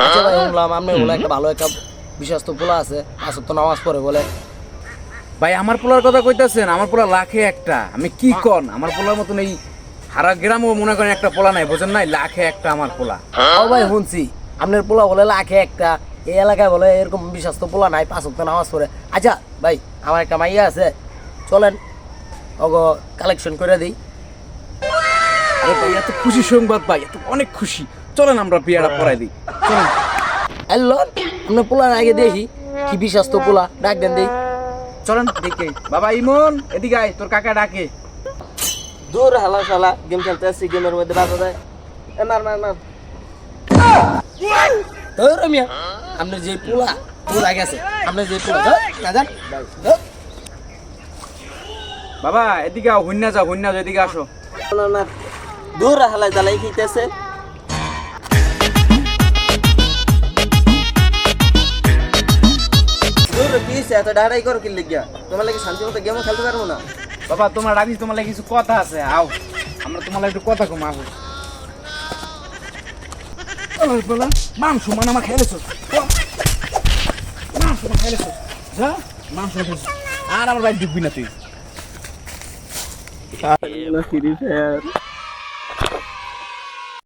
আচ্ছা ভাই শুনলাম আপনি বলে একটা ভালো একটা বিশ্বস্ত পোলা আছে আসর তো নামাজ পড়ে বলে। ভাই আমার পোলার কথা কইতাছেন? আমার পোলা লাখে একটা। আমি কি কন, আমার পোলার মতন এই হারা গ্রামও মনে করেন একটা পোলা নাই, বোঝেন নাই? লাখে একটা আমার পোলা। ও ভাই শুনছি আপনার পোলা বলে লাখে একটা, এই এলাকায় বলে এরকম বিশ্বস্ত পোলা নাই, পাঁচ ওয়াক্ত নামাজ পড়ে। আচ্ছা ভাই আমার একটা মাইয়া আছে, চলেন ওগো কালেকশন করে দিই। আরে ভাই এত খুশি সংবাদ ভাই, এত অনেক খুশি। চলেন আমরা বিয়েটা পড়াই দিই, চলেন। হ্যালো আপনার পোলার আগে দেখি কি বিশ্বস্ত পোলা, ডাক দেন দিই। চলেন দেখে। বাবা ইমন এদিকে আয়, তোর কাকা ডাকে। দূর হালা শালা গেম খেলতে আসছি, গেমের মধ্যে বাধা দেয়। মার মার মার তোর মিয়া আপনার যে পোলা পোলা গেছে, আপনার যে পোলা না যান বাবা এদিকে আও, হইনা যাও, এদিকে আসো। না না দূর হালা জ্বালাই খেতেছে। দূর পিস এত ডাড়াই করো কি লিখিয়া, তোমার লাগে শান্তি মতো গেমও খেলতে পারবো না। বাবা তোমার ডাকিস, তোমার লাগে কিছু কথা আছে, আও আমরা তোমার লাগে একটু কথা কম আহো। বলা মাংস মানে আমার খেলেছো, মাংস খেলেছো, যা মাংস খেলেছো। আর আমার বাড়ি ঢুকবি না তুই।